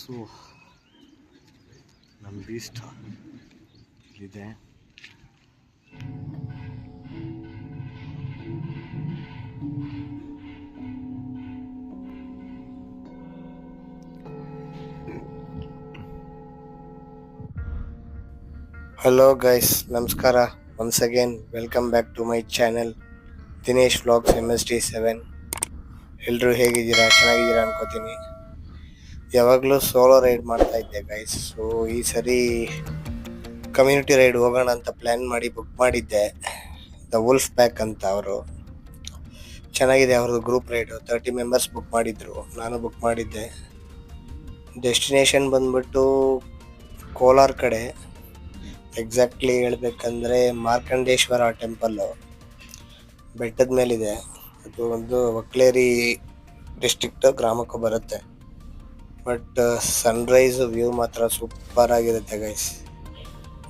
So ನಮ್ಮ beast ಇಲ್ಲಿದೆ. Hello guys, ನಮಸ್ಕಾರ. Once again welcome back to my channel Dinesh vlogs MSD7. ಎಲ್ಲರೂ ಹೇಗಿದ್ದೀರಾ? ಚೆನ್ನಾಗಿದ್ದೀರಾ ಅನ್ಕೋತೀನಿ. ಯಾವಾಗಲೂ ಸೋಲೋ ರೈಡ್ ಮಾಡ್ತಾ ಇದ್ದೆ ಗೈಸ್. ಸೊ ಈ ಸರಿ ಕಮ್ಯುನಿಟಿ ರೈಡ್ ಹೋಗೋಣ ಅಂತ ಪ್ಲ್ಯಾನ್ ಮಾಡಿ ಬುಕ್ ಮಾಡಿದ್ದೆ. ದ ವುಲ್ಫ್ ಪ್ಯಾಕ್ ಅಂತ ಅವರು. ಚೆನ್ನಾಗಿದೆ ಅವ್ರದ್ದು ಗ್ರೂಪ್ ರೈಡು. 30 ಮೆಂಬರ್ಸ್ ಬುಕ್ ಮಾಡಿದ್ರು, ನಾನು ಬುಕ್ ಮಾಡಿದ್ದೆ. ಡೆಸ್ಟಿನೇಷನ್ ಬಂದ್ಬಿಟ್ಟು ಕೋಲಾರ ಕಡೆ. ಎಕ್ಸಾಕ್ಟ್ಲಿ ಹೇಳ್ಬೇಕಂದ್ರೆ ಮಾರ್ಕಂಡೇಶ್ವರ ಟೆಂಪಲ್ಲು ಬೆಟ್ಟದ ಮೇಲಿದೆ. ಅದು ಒಂದು ಒಕ್ಲೇರಿ ಡಿಸ್ಟ್ರಿಕ್ಟ್ ಗ್ರಾಮಕ್ಕೂ ಬರುತ್ತೆ. ಬಟ್ ಸನ್ರೈಸ್ ವ್ಯೂ ಮಾತ್ರ ಸೂಪರ್ ಆಗಿರುತ್ತೆ ಗೈಸ್.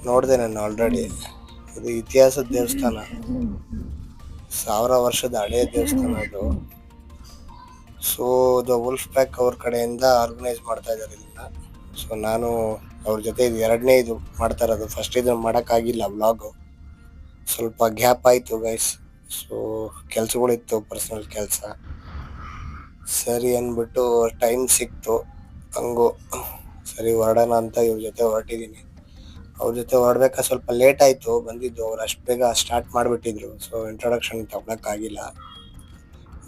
ನೋಡಿದೆ ನಾನು ಆಲ್ರೆಡಿ. ಇದು ಇತಿಹಾಸದ ದೇವಸ್ಥಾನ, 1000 ವರ್ಷದ ಹಳೆಯ ದೇವಸ್ಥಾನ ಅದು. ಸೊ ದ ವುಲ್ಫ್ ಪ್ಯಾಕ್ ಅವ್ರ ಕಡೆಯಿಂದ ಆರ್ಗನೈಸ್ ಮಾಡ್ತಾ ಇದ್ದಾರೆ ಇದನ್ನ. ಸೊ ನಾನು ಅವ್ರ ಜೊತೆ ಇದು ಎರಡನೇ ಇದು ಮಾಡ್ತಾ ಇರೋದು. ಫಸ್ಟ್ ಇದು ಮಾಡೋಕ್ಕಾಗಿಲ್ಲ, ವ್ಲಾಗು ಸ್ವಲ್ಪ ಗ್ಯಾಪ್ ಆಯಿತು ಗೈಸ್. ಸೊ ಕೆಲಸಗಳಿತ್ತು, ಪರ್ಸ್ನಲ್ ಕೆಲಸ. ಸರಿ ಅಂದ್ಬಿಟ್ಟು ಟೈಮ್ ಸಿಕ್ತು, ಹಂಗು ಸರಿ ಹೊರಡೋಣ ಅಂತ ಇವ್ರ ಜೊತೆ ಹೊರಟಿದ್ದೀನಿ. ಅವ್ರ ಜೊತೆ ಹೊರಡ್ಬೇಕಾ ಸ್ವಲ್ಪ ಲೇಟ್ ಆಯಿತು ಬಂದಿದ್ದು. ಅವ್ರು ಅಷ್ಟು ಬೇಗ ಸ್ಟಾರ್ಟ್ ಮಾಡಿಬಿಟ್ಟಿದ್ರು. ಸೊ ಇಂಟ್ರೊಡಕ್ಷನ್ ತಗೊಳಕ್ಕಾಗಿಲ್ಲ,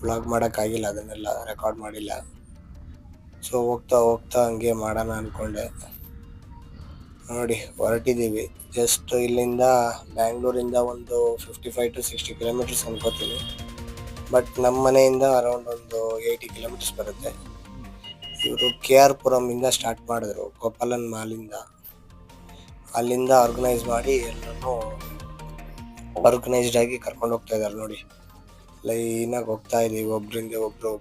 ವ್ಲಾಗ್ ಮಾಡೋಕ್ಕಾಗಿಲ್ಲ, ಅದನ್ನೆಲ್ಲ ರೆಕಾರ್ಡ್ ಮಾಡಿಲ್ಲ. ಸೊ ಹೋಗ್ತಾ ಹೋಗ್ತಾ ಹಂಗೆ ಮಾಡೋಣ ಅಂದ್ಕೊಂಡೆ. ನೋಡಿ ಹೊರಟಿದ್ದೀವಿ. ಜಸ್ಟ್ ಇಲ್ಲಿಂದ ಬ್ಯಾಂಗ್ಳೂರಿಂದ ಒಂದು 55 to 60 ಕಿಲೋಮೀಟರ್ಸ್ ಅನ್ಕೋತೀನಿ. ಬಟ್ ನಮ್ಮ ಮನೆಯಿಂದ ಅರೌಂಡ್ ಒಂದು 80 ಕಿಲೋಮೀಟರ್ಸ್ ಬರುತ್ತೆ. ಇವರು KR ಪುರಮಿಂದ ಸ್ಟಾರ್ಟ್ ಮಾಡಿದ್ರು, ಗೋಪಾಲನ್ ಮಾಲಿಂದ. ಅಲ್ಲಿಂದ ಆರ್ಗನೈಸ್ ಮಾಡಿ ಎಲ್ಲರೂ ಆರ್ಗನೈಸ್ಡ್ ಆಗಿ ಕರ್ಕೊಂಡು ಹೋಗ್ತಾ ಇದ್ದಾರೆ. ನೋಡಿ ಲೈನಾಗಿ ಹೋಗ್ತಾ ಇದ್ದೀವಿ, ಒಬ್ರಿಂದ ಒಬ್ರು.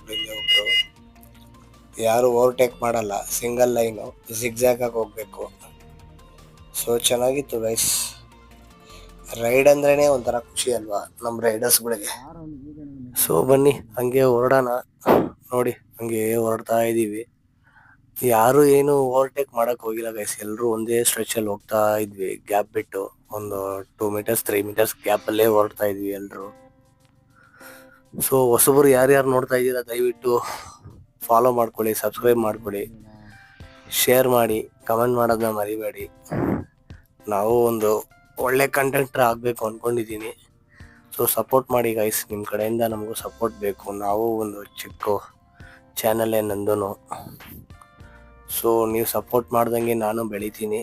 ಯಾರು ಓವರ್ಟೇಕ್ ಮಾಡಲ್ಲ, ಸಿಂಗಲ್ ಲೈನು, ಜಿಗ್ಜ್ಯಾಗ್ ಆಗಿ ಹೋಗ್ಬೇಕು. ಸೊ ಚೆನ್ನಾಗಿತ್ತು ಗೈಸ್. ರೈಡ್ ಅಂದ್ರೇ ಒಂಥರ ಖುಷಿ ಅಲ್ವಾ ನಮ್ಮ ರೈಡರ್ಸ್ಗಳಿಗೆ. ಸೊ ಬನ್ನಿ ಹಂಗೆ ಹೊರಡೋಣ. ನೋಡಿ ಹಂಗೆ ಹೊರಡ್ತಾ ಇದ್ದೀವಿ. ಯಾರು ಏನು ಓವರ್ಟೇಕ್ ಮಾಡಕ್ ಹೋಗಿಲ್ಲ ಗೈಸ್. ಎಲ್ಲರೂ ಒಂದೇ ಸ್ಟ್ರೆಚಲ್ಲಿ ಹೋಗ್ತಾ ಇದ್ವಿ, ಗ್ಯಾಪ್ ಬಿಟ್ಟು ಒಂದು 2 meters 3 meters ಗ್ಯಾಪಲ್ಲೇ ಹೊರಡ್ತಾ ಇದ್ವಿ ಎಲ್ಲರೂ. ಸೊ ಹೊಸಬರು ಯಾರ್ಯಾರು ನೋಡ್ತಾ ಇದ್ದೀರಾ ದಯವಿಟ್ಟು ಫಾಲೋ ಮಾಡ್ಕೊಳ್ಳಿ, ಸಬ್ಸ್ಕ್ರೈಬ್ ಮಾಡ್ಕೊಳ್ಳಿ, ಶೇರ್ ಮಾಡಿ, ಕಮೆಂಟ್ ಮಾಡೋದನ್ನ ಮರಿಬೇಡಿ. ನಾವು ಒಂದು ಒಳ್ಳೆ ಕಂಟೆಂಟರ್ ಆಗಬೇಕು ಅಂದ್ಕೊಂಡಿದ್ದೀನಿ. ಸೊ ಸಪೋರ್ಟ್ ಮಾಡಿ ಗೈಸ್, ನಿಮ್ಮ ಕಡೆಯಿಂದ ನಮಗೂ ಸಪೋರ್ಟ್ ಬೇಕು. ನಾವು ಒಂದು ಚಿಕ್ಕ ಚಾನಲ್ಲೇ ನಂದು. ಸೊ ನೀವು ಸಪೋರ್ಟ್ ಮಾಡ್ದಂಗೆ ನಾನು ಬೆಳಿತೀನಿ.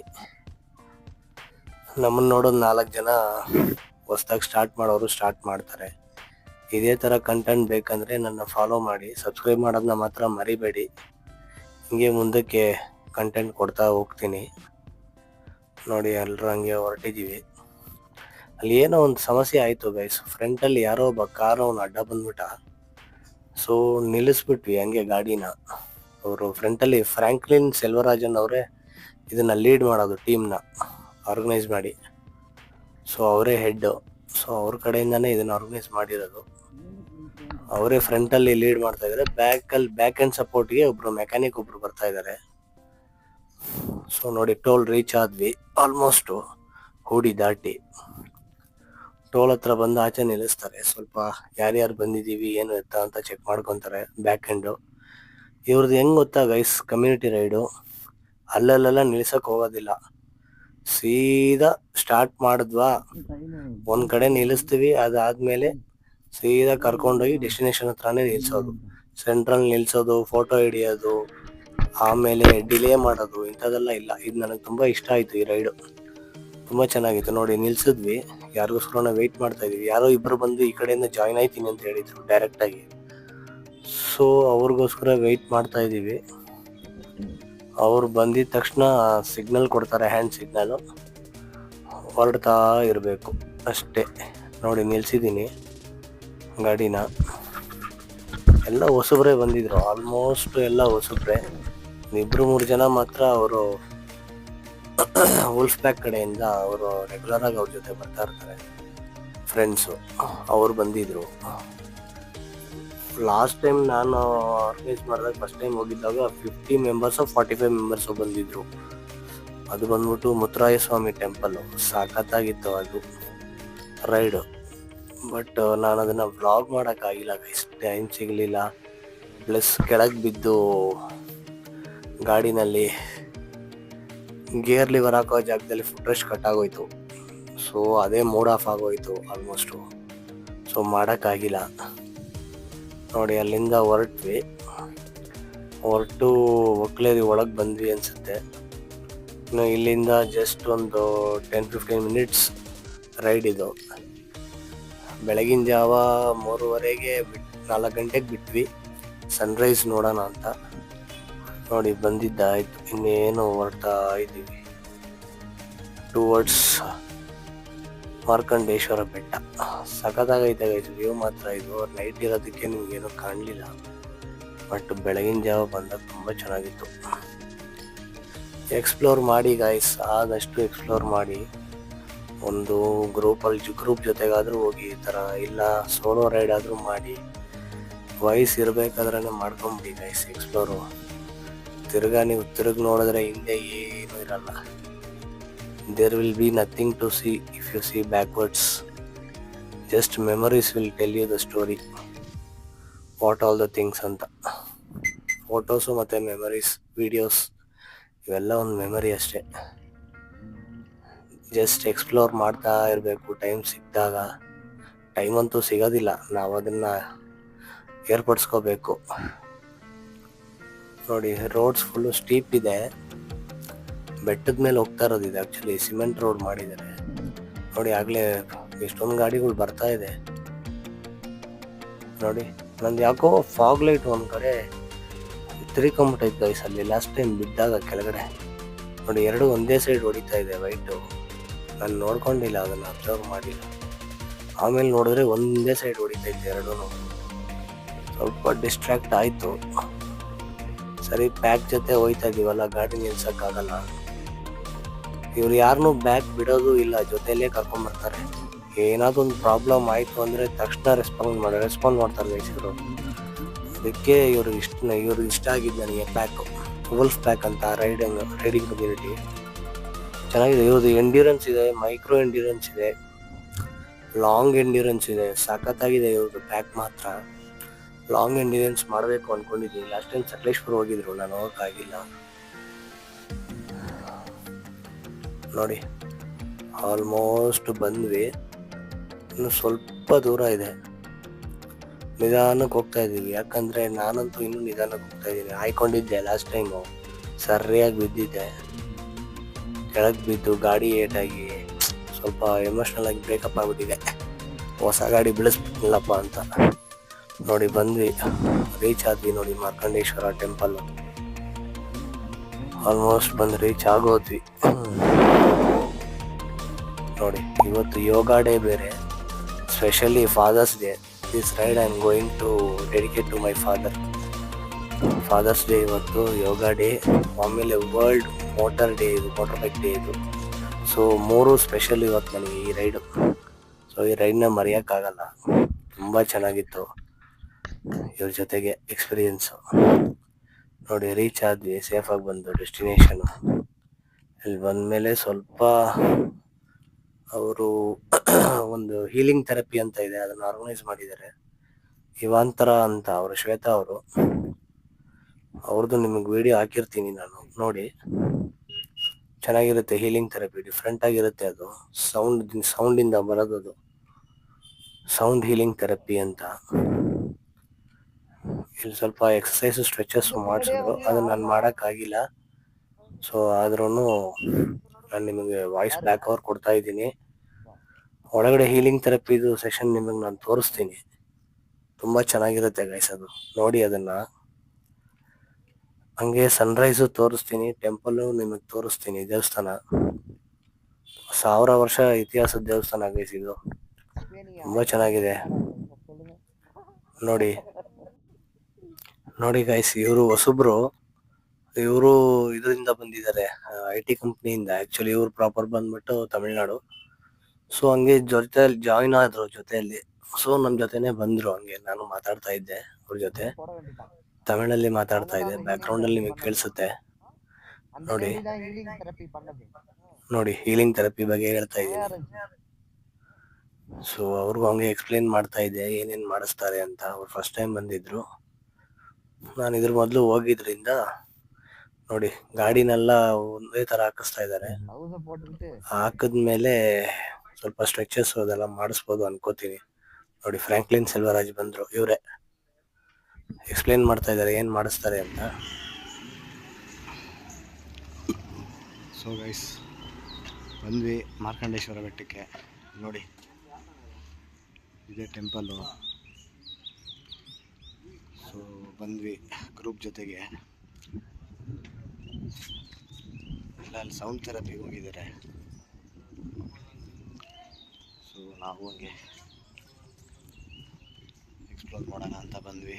ನಮ್ಮನ್ನು ನೋಡೋದು 4 ಜನ ಹೊಸ್ದಾಗಿ ಸ್ಟಾರ್ಟ್ ಮಾಡೋರು ಸ್ಟಾರ್ಟ್ ಮಾಡ್ತಾರೆ. ಇದೇ ಥರ ಕಂಟೆಂಟ್ ಬೇಕಂದರೆ ನನ್ನ ಫಾಲೋ ಮಾಡಿ, ಸಬ್ಸ್ಕ್ರೈಬ್ ಮಾಡೋದನ್ನ ಮಾತ್ರ ಮರಿಬೇಡಿ. ಹಿಂಗೆ ಮುಂದಕ್ಕೆ ಕಂಟೆಂಟ್ ಕೊಡ್ತಾ ಹೋಗ್ತೀನಿ. ನೋಡಿ ಎಲ್ಲರೂ ಹಂಗೆ ಹೊರಟಿದ್ದೀವಿ. ಅಲ್ಲಿ ಏನೋ ಒಂದು ಸಮಸ್ಯೆ ಆಯಿತು ಗೈಸ್. ಫ್ರಂಟಲ್ಲಿ ಯಾರೋ ಒಬ್ಬ ಕಾರು ಅವನು ಅಡ್ಡ ಬಂದ್ಬಿಟ್ಟ. ಸೊ ನಿಲ್ಲಿಸ್ಬಿಟ್ವಿ ಹಂಗೆ ಗಾಡಿನ. ಅವರು ಫ್ರಂಟಲ್ಲಿ ಫ್ರ್ಯಾಂಕ್ಲಿನ್ ಸೆಲ್ವರಾಜನ್ ಅವರೇ ಇದನ್ನು ಲೀಡ್ ಮಾಡೋದು, ಟೀಮ್ನ ಆರ್ಗನೈಸ್ ಮಾಡಿ. ಸೊ ಅವರೇ ಹೆಡ್ಡು. ಸೊ ಅವ್ರ ಕಡೆಯಿಂದನೇ ಇದನ್ನು ಆರ್ಗನೈಸ್ ಮಾಡಿರೋದು. ಅವರೇ ಫ್ರಂಟಲ್ಲಿ ಲೀಡ್ ಮಾಡ್ತಾ ಇದ್ದಾರೆ. ಬ್ಯಾಕ್ ಆ್ಯಂಡ್ ಸಪೋರ್ಟ್ಗೆ ಒಬ್ಬರು ಮೆಕ್ಯಾನಿಕ್ ಒಬ್ಬರು ಬರ್ತಾ ಇದ್ದಾರೆ. ಸೊ ನೋಡಿ ಟೋಲ್ ರೀಚ್ ಆದ್ವಿ. ಆಲ್ಮೋಸ್ಟು ಹೂಡಿ ದಾಟಿ ಟೋಲ್ ಹತ್ರ ಬಂದು ಆಚೆ ನಿಲ್ಲಿಸ್ತಾರೆ. ಸ್ವಲ್ಪ ಯಾರ್ಯಾರು ಬಂದಿದ್ದೀವಿ ಏನು ಎತ್ತ ಅಂತ ಚೆಕ್ ಮಾಡ್ಕೊತಾರೆ ಬ್ಯಾಕ್ ಎಂಡು. ಇವ್ರದ್ದು ಹೆಂಗೆ ಗೊತ್ತಾ ಗೈಸ್, ಕಮ್ಯುನಿಟಿ ರೈಡು ಅಲ್ಲಲ್ಲೆಲ್ಲ ನಿಲ್ಸಕ್ಕೆ ಹೋಗೋದಿಲ್ಲ. ಸೀದಾ ಸ್ಟಾರ್ಟ್ ಮಾಡಿದ್ವಾ ಒಂದು ಕಡೆ ನಿಲ್ಲಿಸ್ತೀವಿ, ಅದಾದಮೇಲೆ ಸೀದಾ ಕರ್ಕೊಂಡೋಗಿ ಡೆಸ್ಟಿನೇಷನ್ ಹತ್ರನೇ ನಿಲ್ಸೋದು. ಸೆಂಟ್ರಲ್ಲಿ ನಿಲ್ಸೋದು, ಫೋಟೋ ಹಿಡಿಯೋದು, ಆಮೇಲೆ ಡಿಲೇ ಮಾಡೋದು ಇಂಥದ್ದೆಲ್ಲ ಇಲ್ಲ. ಇದು ನನಗೆ ತುಂಬ ಇಷ್ಟ ಆಯಿತು. ಈ ರೈಡು ತುಂಬ ಚೆನ್ನಾಗಿತ್ತು. ನೋಡಿ ನಿಲ್ಸಿದ್ವಿ, ಯಾರಿಗೋಸ್ಕರ ನಾವು ವೆಯ್ಟ್ ಮಾಡ್ತಾ ಇದ್ದೀವಿ. ಯಾರೋ ಇಬ್ಬರು ಬಂದು ಈ ಕಡೆಯಿಂದ ಜಾಯ್ನ್ ಆಯ್ತೀನಿ ಅಂತ ಹೇಳಿದರು ಡೈರೆಕ್ಟಾಗಿ. ಸೊ ಅವ್ರಿಗೋಸ್ಕರ ವೆಯ್ಟ್ ಮಾಡ್ತಾ ಇದ್ದೀವಿ. ಅವ್ರು ಬಂದಿದ ತಕ್ಷಣ ಸಿಗ್ನಲ್ ಕೊಡ್ತಾರೆ, ಹ್ಯಾಂಡ್ ಸಿಗ್ನಲು. ಹೊರಡ್ತಾ ಇರಬೇಕು ಅಷ್ಟೇ. ನೋಡಿ ನಿಲ್ಸಿದ್ದೀನಿ ಗಾಡಿನ. ಎಲ್ಲ ಹೊಸಬ್ರೇ ಬಂದಿದ್ರು, ಆಲ್ಮೋಸ್ಟ್ ಎಲ್ಲ ಹೊಸಬ್ರೆ. 2-3 ಜನ ಮಾತ್ರ ಅವರು ವುಲ್ಫ್ ಪ್ಯಾಕ್ ಕಡೆಯಿಂದ ಅವರು ರೆಗ್ಯುಲರ್ ಆಗಿ ಅವ್ರ ಜೊತೆ ಬರ್ತಾ ಇರ್ತಾರೆ, ಫ್ರೆಂಡ್ಸು. ಅವ್ರು ಬಂದಿದ್ರು. ಲಾಸ್ಟ್ ಟೈಮ್ ನಾನು ಆರ್ಗನೈಸ್ ಮಾಡಿದಾಗ ಫಸ್ಟ್ ಟೈಮ್ ಹೋಗಿದ್ದಾಗ 50 ಮೆಂಬರ್ಸು 45 ಮೆಂಬರ್ಸು ಬಂದಿದ್ರು. ಅದು ಬಂದ್ಬಿಟ್ಟು ಮುತ್ತರಾಯ ಸ್ವಾಮಿ ಟೆಂಪಲ್. ಸಖತ್ತಾಗಿತ್ತು ಅದು ರೈಡು. ಬಟ್ ನಾನು ಅದನ್ನು ವ್ಲಾಗ್ ಮಾಡೋಕ್ಕಾಗಿಲ್ಲ ಗೈಸ್, ಟೈಮ್ ಸಿಗಲಿಲ್ಲ. ಪ್ಲಸ್ ಕೆಳಗೆ ಬಿದ್ದು ಗಾಡಿನಲ್ಲಿ ಗೇರ್ ಲಿವರ್ ಹಾಕೋ ಜಾಗದಲ್ಲಿ ಫುಟ್ ರೆಸ್ಟ್ ಕಟ್ ಆಗೋಯ್ತು. ಸೊ ಅದೇ ಮೂಡ್ ಆಫ್ ಆಗೋಯ್ತು ಆಲ್ಮೋಸ್ಟು. ಸೊ ಮಾಡೋಕ್ಕಾಗಿಲ್ಲ. ನೋಡಿ ಅಲ್ಲಿಂದ ಹೊರಟು ಒಕ್ಲೇರಿ ಒಳಗೆ ಬಂದ್ವಿ ಅನಿಸುತ್ತೆ. ಇನ್ನು ಇಲ್ಲಿಂದ ಜಸ್ಟ್ ಒಂದು 10-15 ಮಿನಿಟ್ಸ್ ರೈಡ್ ಇದು. ಬೆಳಗಿನ ಜಾವ 3:30ಗೆ 4 ಗಂಟೆಗೆ ಬಿಟ್ವಿ ಸನ್ರೈಸ್ ನೋಡೋಣ ಅಂತ. ನೋಡಿ ಬಂದಿದ್ದಾಯ್ತು, ಇನ್ನೇನು ಹೊರಡ್ತಾ ಇದ್ದೀವಿ ಟುವರ್ಡ್ಸ್ ಮಾರ್ಕಂಡೇಶ್ವರ ಬೆಟ್ಟ. ಸಖತ್ತಾಗೈತೆ ಗೈಸ್ ವ್ಯೂ ಮಾತ್ರ. ಇದು ನೈಟ್ ಇರೋದಕ್ಕೆ ನಿಮ್ಗೇನು ಕಾಣಲಿಲ್ಲ, ಬಟ್ ಬೆಳಗಿನ ಜಾವ ಬಂದಾಗ ತುಂಬ ಚೆನ್ನಾಗಿತ್ತು. ಎಕ್ಸ್ಪ್ಲೋರ್ ಮಾಡಿ ಗೈಸ್, ಆದಷ್ಟು ಎಕ್ಸ್ಪ್ಲೋರ್ ಮಾಡಿ. ಒಂದು ಗ್ರೂಪ್ ಜೊತೆಗಾದರೂ ಹೋಗಿ, ಈ ಥರ ಇಲ್ಲ ಸೋಲೋ ರೈಡ್ ಆದರೂ ಮಾಡಿ. ವಯಸ್ಸು ಇರಬೇಕಾದ್ರೆ ಮಾಡ್ಕೊಂಬಿಡಿ ಗೈಸ್ ಎಕ್ಸ್ಪ್ಲೋರು. ನೀವು ತಿರುಗಿ ನೋಡಿದ್ರೆ ಹಿಂದೆ ಏನೂ ಇರಲ್ಲ. There will be nothing to see if you see backwards. Just memories will tell you the story what all the things ಅಂತ. ಫೋಟೋಸು ಮತ್ತು ಮೆಮೊರೀಸ್, ವಿಡಿಯೋಸ್ ಇವೆಲ್ಲ ಒಂದು ಮೆಮೊರಿ ಅಷ್ಟೇ. ಜಸ್ಟ್ ಎಕ್ಸ್ಪ್ಲೋರ್ ಮಾಡ್ತಾ ಇರಬೇಕು ಟೈಮ್ ಸಿಕ್ಕಿದಾಗ. ಟೈಮ್ ಅಂತೂ ಸಿಗೋದಿಲ್ಲ, ನಾವು ಅದನ್ನು ಏರ್ಪಡಿಸ್ಕೋಬೇಕು. ನೋಡಿ ರೋಡ್ಸ್ ಫುಲ್ಲು ಸ್ಟೀಪ್ ಇದೆ. ಬೆಟ್ಟದ ಮೇಲೆ ಹೋಗ್ತಾ ಇರೋದು ಇದು. ಆ್ಯಕ್ಚುಲಿ ಸಿಮೆಂಟ್ ರೋಡ್ ಮಾಡಿದ್ದಾರೆ. ನೋಡಿ ಆಗಲೇ ಎಷ್ಟೊಂದು ಗಾಡಿಗಳು ಬರ್ತಾ ಇದೆ. ನೋಡಿ ನಂದು ಯಾಕೋ ಫಾಗ್ ಲೈಟ್ ಒಂದು ಕಡೆ ತಿರ್ಕೊಂಬಿಟ್ಟೈತೆ ಗೈಸ್ ಅಲ್ಲಿ ಲಾಸ್ಟ್ ಟೈಮ್ ಬಿದ್ದಾಗ ಕೆಳಗಡೆ. ನೋಡಿ ಎರಡು ಒಂದೇ ಸೈಡ್ ಹೊಡಿತಾ ಇದೆ ವೈಟು. ನಾನು ನೋಡ್ಕೊಂಡಿಲ್ಲ, ಅದನ್ನು ಅಬ್ಸರ್ವ್ ಮಾಡಿಲ್ಲ. ಆಮೇಲೆ ನೋಡಿದ್ರೆ ಒಂದೇ ಸೈಡ್ ಹೊಡಿತೈತೆ ಎರಡೂ. ಸ್ವಲ್ಪ ಡಿಸ್ಟ್ರಾಕ್ಟ್ ಆಯಿತು. ಸರಿ ಪ್ಯಾಕ್ ಜೊತೆ ಹೋಯ್ತಾ ಇದೀವಲ್ಲ, ಗಾಡಿ ನಿಲ್ಸೋಕ್ಕಾಗಲ್ಲ. ಇವ್ರು ಯಾರನ್ನೂ ಬ್ಯಾಗ್ ಬಿಡೋದು ಇಲ್ಲ, ಜೊತೆಯಲ್ಲೇ ಕರ್ಕೊಂಬರ್ತಾರೆ. ಏನಾದ್ರು ಒಂದು ಪ್ರಾಬ್ಲಮ್ ಆಯಿತು ಅಂದರೆ ತಕ್ಷಣ ರೆಸ್ಪಾಂಡ್ ಮಾಡ್ತಾರೆ ಗೈಸರು. ಅದಕ್ಕೆ ಇವ್ರಿಗೆ ಇಷ್ಟ ಆಗಿದ್ದು ನನಗೆ ಪ್ಯಾಕು, ವುಲ್ಫ್ ಪ್ಯಾಕ್ ಅಂತ ರೈಡಿಂಗ್ ಕಮ್ಯುನಿಟಿ ಚೆನ್ನಾಗಿದೆ. ಇವ್ರದ್ದು ಎಂಡ್ಯೂರೆನ್ಸ್ ಇದೆ, ಮೈಕ್ರೋ ಎಂಡ್ಯೂರೆನ್ಸ್ ಇದೆ, ಲಾಂಗ್ ಎಂಡ್ಯೂರೆನ್ಸ್ ಇದೆ. ಸಖತ್ತಾಗಿದೆ ಇವ್ರದ್ದು ಪ್ಯಾಕ್ ಮಾತ್ರ. ಲಾಂಗ್ ಎಂಡ್ಯೂರೆನ್ಸ್ ಮಾಡಬೇಕು ಅಂದ್ಕೊಂಡಿದ್ದೀನಿ. ಲಾಸ್ಟ್ ಟೈಮ್ ಸಕಲೇಶ್ಪುರ ಹೋಗಿದ್ರು, ನಾನು ಹೋಗೋಕ್ಕಾಗಿಲ್ಲ. ನೋಡಿ ಆಲ್ಮೋಸ್ಟ್ ಬಂದ್ವಿ, ಇನ್ನು ಸ್ವಲ್ಪ ದೂರ ಇದೆ. ನಿಧಾನಕ್ಕೆ ಹೋಗ್ತಾ ಇದ್ದೀವಿ, ಯಾಕಂದರೆ ನಾನಂತೂ ಇನ್ನೂ ನಿಧಾನಕ್ಕೆ ಹೋಗ್ತಾ ಇದ್ದೀನಿ. ಹಾಯ್ಕೊಂಡಿದ್ದೆ ಲಾಸ್ಟ್ ಟೈಮು, ಸರಿಯಾಗಿ ಬಿದ್ದಿದ್ದೆ. ಕೆಳಗೆ ಬಿದ್ದು ಗಾಡಿ ಏಟಾಗಿ ಸ್ವಲ್ಪ ಎಮೋಷ್ನಲ್ ಆಗಿ ಬ್ರೇಕಪ್ ಆಗಿಬಿಟ್ಟಿದೆ. ಹೊಸ ಗಾಡಿ ಬಿಡಿಸ್ಬಿಟ್ಟಿಲ್ಲಪ್ಪ ಅಂತ. ನೋಡಿ ಬಂದ್ವಿ, ರೀಚ್ ಆದ್ವಿ. ನೋಡಿ ಮಾರ್ಕಂಡೇಶ್ವರ ಟೆಂಪಲ್ ಆಲ್ಮೋಸ್ಟ್ ಬಂದು ರೀಚ್ ಆಗೋದ್ವಿ. ನೋಡಿ ಇವತ್ತು ಯೋಗ ಡೇ ಬೇರೆ, specially father's day. This ride I am going to dedicate to my father's day ಇವತ್ತು, ಯೋಗ ಡೇ. ಆಮೇಲೆ ವರ್ಲ್ಡ್ ಮೋಟರ್ ಡೇ ಇದು, ಮೋಟರ್ ಬೈಕ್ ಡೇ ಇದು. ಸೊ 3 ಸ್ಪೆಷಲ್ ಇವತ್ತು ನನಗೆ ಈ ರೈಡು. ಸೊ ಈ ರೈಡ್ನ ಮರೆಯೋಕ್ಕಾಗಲ್ಲ, ತುಂಬ ಚೆನ್ನಾಗಿತ್ತು ಇವ್ರ ಜೊತೆಗೆ ಎಕ್ಸ್ಪೀರಿಯೆನ್ಸು. ನೋಡಿ ರೀಚ್ ಆದ್ವಿ ಸೇಫಾಗಿ ಬಂದು ಡೆಸ್ಟಿನೇಷನು. ಇಲ್ಲಿ ಬಂದಮೇಲೆ ಸ್ವಲ್ಪ ಅವರು ಒಂದು ಹೀಲಿಂಗ್ ಥೆರಪಿ ಅಂತ ಇದೆ, ಅದನ್ನು ಆರ್ಗನೈಸ್ ಮಾಡಿದ್ದಾರೆ. ಇವಾಂತರ ಅಂತ ಅವರು, ಶ್ವೇತಾ ಅವರು, ಅವ್ರದ್ದು ನಿಮಗೆ ವಿಡಿಯೋ ಹಾಕಿರ್ತೀನಿ ನಾನು, ನೋಡಿ. ಚೆನ್ನಾಗಿರುತ್ತೆ ಹೀಲಿಂಗ್ ಥೆರಪಿ, ಡಿಫ್ರೆಂಟ್ ಆಗಿರುತ್ತೆ. ಅದು ಸೌಂಡಿಂದ ಬರೋದು, ಸೌಂಡ್ ಹೀಲಿಂಗ್ ಥೆರಪಿ ಅಂತ. ಇಲ್ಲಿ ಸ್ವಲ್ಪ ಎಕ್ಸಸೈಸು ಸ್ಟ್ರೆಚಸ್ಸು ಮಾಡಿಸಿದ್ರು, ಅದನ್ನು ನಾನು ಮಾಡೋಕ್ಕಾಗಿಲ್ಲ. ಸೊ ಆದ್ರೂ ನಾನು ನಿಮಗೆ ವಾಯ್ಸ್ ಬ್ಯಾಕ್ ಓವರ್ ಕೊಡ್ತಾ ಇದ್ದೀನಿ. ಒಳಗಡೆ ಹೀಲಿಂಗ್ ಥೆರಪಿದು ಸೆಷನ್ ನಿಮಗೆ ನಾನು ತೋರಿಸ್ತೀನಿ, ತುಂಬ ಚೆನ್ನಾಗಿರುತ್ತೆ ಗೈಸ್. ಅದು ನೋಡಿ ಅದನ್ನು. ಹಂಗೆ ಸನ್ರೈಸು ತೋರಿಸ್ತೀನಿ, ಟೆಂಪಲ್ಲು ನಿಮಗೆ ತೋರಿಸ್ತೀನಿ. ದೇವಸ್ಥಾನ 1000 ವರ್ಷ ಇತಿಹಾಸದ ದೇವಸ್ಥಾನ ಗೈಸ್ ಇದು, ತುಂಬ ಚೆನ್ನಾಗಿದೆ. ನೋಡಿ ಗೈಸ್, ಇವರು ಹೊಸಬ್ರು, ಇವರು ಇದರಿಂದ ಬಂದಿದ್ದಾರೆ, IT ಕಂಪ್ನಿಯಿಂದ. ಆ್ಯಕ್ಚುಲಿ ಇವ್ರು ಪ್ರಾಪರ್ ಬಂದ್ಬಿಟ್ಟು ತಮಿಳ್ನಾಡು. ಸೊ ಹಂಗೆ ಜಾಯಿನ್ ಆದರು ಜೊತೆಯಲ್ಲಿ ಸೊ ನಮ್ಮ ಜೊತೆನೆ ಬಂದರು. ಹಂಗೆ ನಾನು ಮಾತಾಡ್ತಾ ಇದ್ದೆ ಅವ್ರ ಜೊತೆ, ತಮಿಳಲ್ಲಿ ಮಾತಾಡ್ತಾ ಇದ್ದೆ. ಬ್ಯಾಕ್ಗ್ರೌಂಡಲ್ಲಿ ನಿಮಗೆ ಕೇಳಿಸುತ್ತೆ ನೋಡಿ. ನೋಡಿ, ಹೀಲಿಂಗ್ ಥೆರಪಿ ಬಗ್ಗೆ ಹೇಳ್ತಾ ಇದ್ದೀನಿ. ಸೊ ಅವ್ರಿಗೂ ಹಂಗೆ ಎಕ್ಸ್ಪ್ಲೇನ್ ಮಾಡ್ತಾ ಇದ್ದೆ ಏನೇನು ಮಾಡಿಸ್ತಾರೆ ಅಂತ. ಅವ್ರು ಫಸ್ಟ್ ಟೈಮ್ ಬಂದಿದ್ರು. ನಾನು ಇದ್ರ ಮೊದಲು ಹೋಗಿದ್ರಿಂದ ನೋಡಿ, ಗಾಡಿನೆಲ್ಲ ಒಂದೇ ಥರ ಹಾಕಿಸ್ತಾ ಇದ್ದಾರೆ. ಹಾಕಿದ್ಮೇಲೆ ಸ್ವಲ್ಪ ಸ್ಟ್ರೆಚಸ್ ಅದೆಲ್ಲ ಮಾಡಿಸ್ಬೋದು ಅನ್ಕೋತೀನಿ. ನೋಡಿ, ಫ್ರ್ಯಾಂಕ್ಲಿನ್ ಸೆಲ್ವರಾಜ್ ಬಂದರು. ಇವರೇ ಎಕ್ಸ್ಪ್ಲೇನ್ ಮಾಡ್ತಾ ಇದ್ದಾರೆ ಏನು ಮಾಡಿಸ್ತಾರೆ ಅಂತ. ಸೊ ಗೈಸ್, ಬಂದ್ವಿ ಮಾರ್ಕಂಡೇಶ್ವರ ಬೆಟ್ಟಕ್ಕೆ. ನೋಡಿ, ಇದೇ ಟೆಂಪಲ್ಲು. ಸೊ ಬಂದ್ವಿ ಗ್ರೂಪ್ ಜೊತೆಗೆ. ಎಲ್ಲ ಅಲ್ಲಿ ಸೌಂಡ್ ಥೆರಪಿಗೆ ಹೋಗಿದ್ದಾರೆ. ಸೊ ನಾವು ಹಂಗೆ ಎಕ್ಸ್ಪ್ಲೋರ್ ಮಾಡೋಣ ಅಂತ ಬಂದ್ವಿ.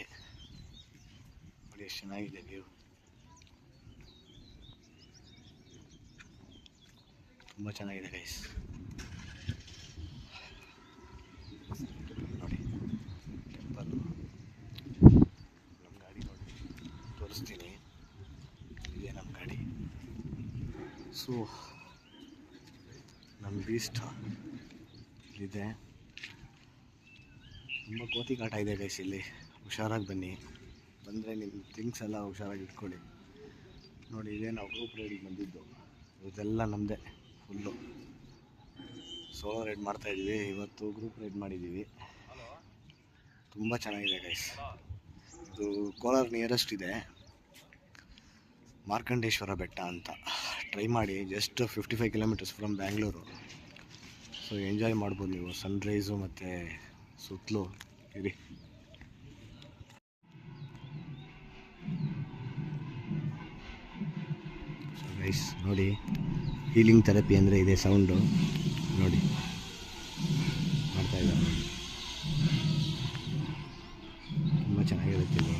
ನೋಡಿ ಎಷ್ಟು ಚೆನ್ನಾಗಿದೆ ವ್ಯೂ, ತುಂಬ ಚೆನ್ನಾಗಿದೆ ಗೈಸ್. ನೋಡಿ ಟೆಂಪಲ್ಲು. ನಮ್ಮ ಗಾಡಿ ನೋಡಿ ತೋರಿಸ್ತೀನಿ, ಇದೇ ನಮ್ಮ ಗಾಡಿ. ಸೊ ನಮ್ಮ ಬೀಸ್ಟ್ ಇಲ್ಲಿದೆ. ತುಂಬ ಕೋತಿ ಕಾಟ ಇದೆ ಗೈಸ್ ಇಲ್ಲಿ. ಹುಷಾರಾಗಿ ಬನ್ನಿ. ಬಂದರೆ ನಿಮ್ಮ ಥಿಂಗ್ಸ್ ಎಲ್ಲ ಹುಷಾರಾಗಿ ಇಟ್ಕೊಳ್ಳಿ. ನೋಡಿ, ಇದೇ ನಾವು ಗ್ರೂಪ್ ರೈಡಿಗೆ ಬಂದಿದ್ದು. ಇದೆಲ್ಲ ನಮ್ಮದೇ ಫುಲ್ಲು. ಸೋಲೋ ರೈಡ್ ಮಾಡ್ತಾಯಿದ್ವಿ, ಇವತ್ತು ಗ್ರೂಪ್ ರೈಡ್ ಮಾಡಿದ್ದೀವಿ. ತುಂಬ ಚೆನ್ನಾಗಿದೆ ಗೈಸ್. ಇದು ಕೋಲಾರ ನಿಯರೆಸ್ಟ್ ಇದೆ, ಮಾರ್ಕಂಡೇಶ್ವರ ಬೆಟ್ಟ ಅಂತ. ಟ್ರೈ ಮಾಡಿ, just 55 kilometers from Bangalore. So enjoy ಮಾಡ್ಬೋದು ನೀವು. ಸನ್ರೈಸು ಮತ್ತು ಸುತ್ತಲೂ ಇರಿ. ಸೊ ಗೈಸ್ ನೋಡಿ, ಹೀಲಿಂಗ್ ಥೆರಪಿ ಅಂದರೆ ಇದೆ ಸೌಂಡು. ನೋಡಿ ಮಾಡ್ತಾ ಇದ್ದಾರೆ. ತುಂಬ ಚೆನ್ನಾಗಿರುತ್ತೆ ಇದು.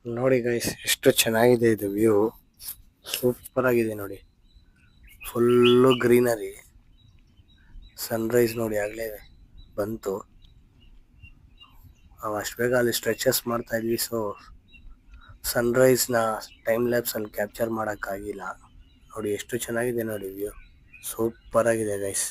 ನೋಡಿ ಗೈಸ್, ಎಷ್ಟು ಚೆನ್ನಾಗಿದೆ ಇದು ವ್ಯೂ. ಸೂಪರ್ ಆಗಿದೆ ನೋಡಿ, ಫುಲ್ಲು ಗ್ರೀನರಿ. ಸನ್ರೈಸ್ ನೋಡಿ ಆಗಲೇ ಬಂತು. ನಾವು ಅಷ್ಟು ಬೇಗ ಅಲ್ಲಿ ಸ್ಟ್ರೆಚಸ್ ಮಾಡ್ತಾ ಇದ್ವಿ. ಸೊ ಸನ್ರೈಸ್ನ ಟೈಮ್ ಲ್ಯಾಬ್ಸಲ್ಲಿ ಕ್ಯಾಪ್ಚರ್ ಮಾಡೋಕ್ಕಾಗಿಲ್ಲ. ನೋಡಿ ಎಷ್ಟು ಚೆನ್ನಾಗಿದೆ ನೋಡಿ ವ್ಯೂ, ಸೂಪರ್ ಆಗಿದೆ ಗೈಸ್.